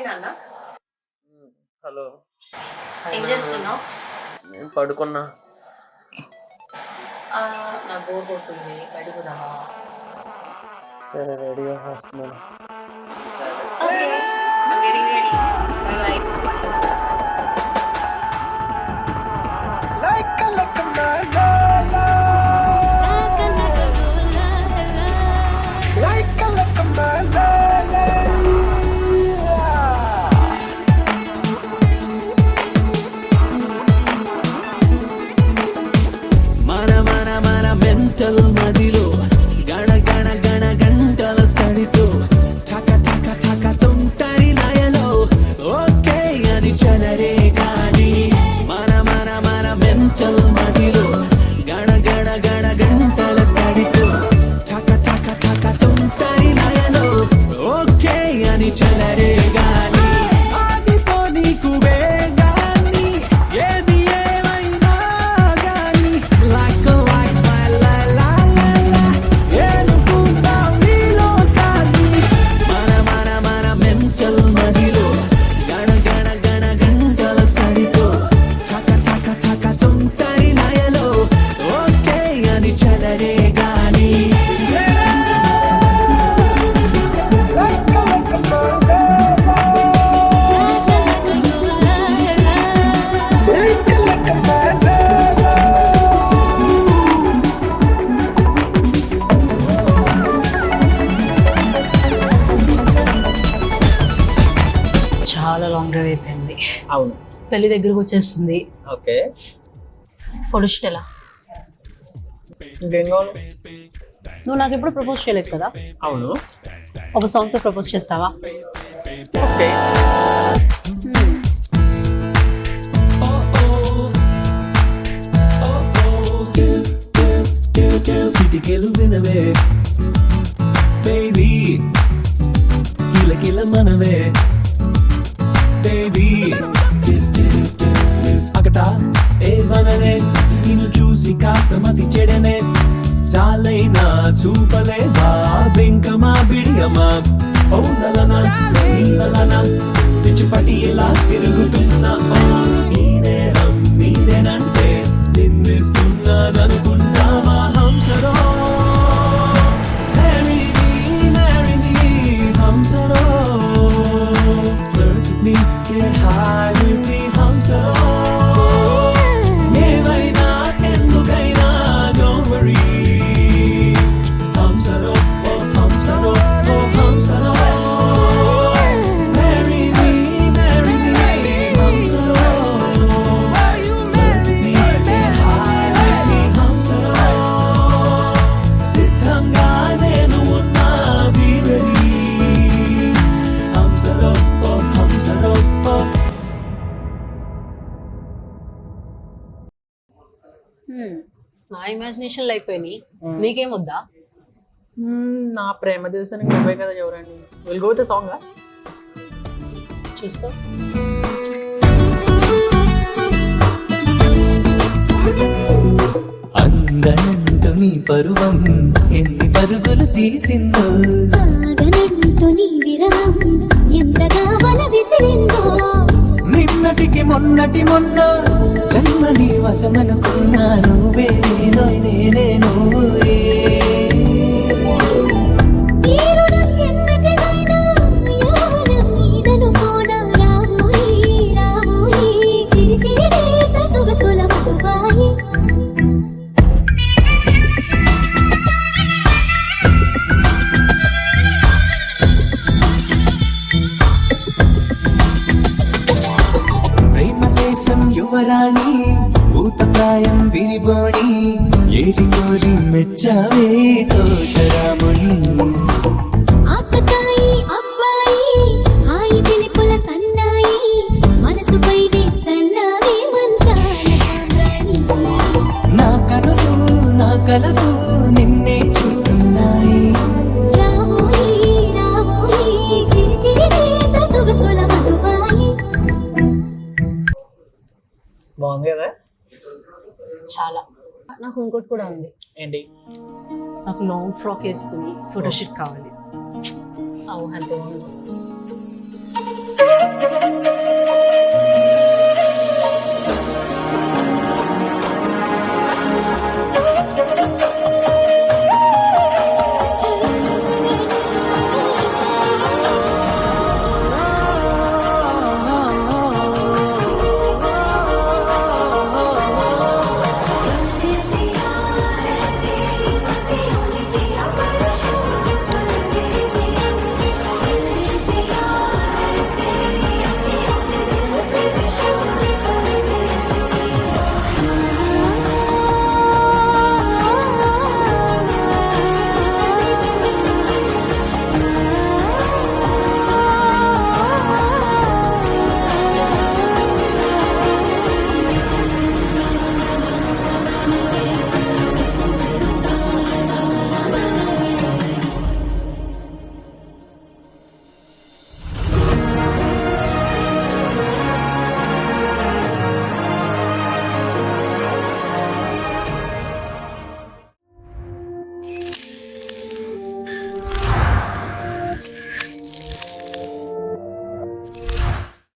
Hi నాన్న. Hello. ఏం చేస్తున్నావు? నేను పడుకున్నా. నాకు బోర్ కొడుతుంది, బయటకు పోదామా? సరే రెడీగా వస్తున్నాను. Okay, I'm getting ready. Bye bye. Mental మదిలో గణ గణ గణ గంటల సడితో ఠక ఠక ఠక తుంటరి లయలో ఓకే అని చలరే గాని మన మన మన మెంటల్ మదిలో గణ గణ గణ గంటల సడితో ఠక ఠక ఠక తుంటరి లయలో ఓకే అని చలరే గాని ఆదితో నీకు వేగాని ఏది ఏమైనా గాని లైక్ చాలా లాంగ్ డ్రైవ్ అయిపోయింది. అవును. పెళ్లి దగ్గరకు వచ్చేస్తుంది. ఓకే, ఫోటోషూట్ ఎలా? ఇంకేం కావాలి? నువ్వు నాకు ఎప్పుడు ప్రపోజ్ చేయలేదు కదా. అవును. ఒక సాంగ్ తో ప్రపోజ్ చేస్తావా? ఓకే. వినవే బేబీ కిల కిల మనవే బేబీ అకట ఏ వననే నిన్ను చూసి కాస్త మతి చెడనే చాలైనా చూపలేవా వెంకమా బిడియమా ఓ నలనా నలనా పిచ్చిపటి ఎలా తిరుగుతున్నా ఓ నీ నేరం నీదేనంటే నిందిస్తున్నాననుకుంటావా హంసరో హంసరో flirt with me, get high with me, హంసరో ఏమైనా ఎందుకైనా don't worry హంసరో oh హంసరో oh హంసరో marry me హంసరో flirt with me, get high with me, హంసరో సిద్ధంగా నేను ఉన్నా be ready హంసరో ఓ హంసరో ఓ. నా ఇమాజినేషన్లు అయిపోయినాయి, నీకేం వద్దా? నా ప్రేమ దేశానికి నువ్వే కదా ఎవరండి. Will go with song. చూసుకో. అందనంటు నీ పరువం ఎన్ని పరుగులు తీసిందో ఆగనంటు నీ విరహం ఎంతగా వల విసిరిందో నిన్నటికి మొన్నటి మొన్న జన్మని వశమనుకున్నా నువ్వే నేనో నేనే నువ్వే ఈ రుణం ఎన్నటిదైనా యౌవనం నీదనుకోనా రావోయి రావోయి సిరి సిరి లేత సొగసుల మధువాయి ప్రేమ దేశం యువరాణి భూతప్రాయం విరిబోణి ఏరి కోరి మెచ్చావే తోటరాముని ఆకతాయి అబ్బాయి హాయి పిలుపుల సన్నాయి మనసుపైనే చల్లావే మంచాల సామ్రాణి నా కలలు నిన్నే చూస్తున్నాయి రావోయి రావోయి సిరి సిరి లేత సొగసుల మధువాయి. బాగుంది కదా. చాలా. నాకు ఇంకోటి కూడా ఉంది. ఏంటి? నాకు లాంగ్ ఫ్రాక్ వేసుకుని ఫోటోషూట్ కావాలి. అవును, అంతే.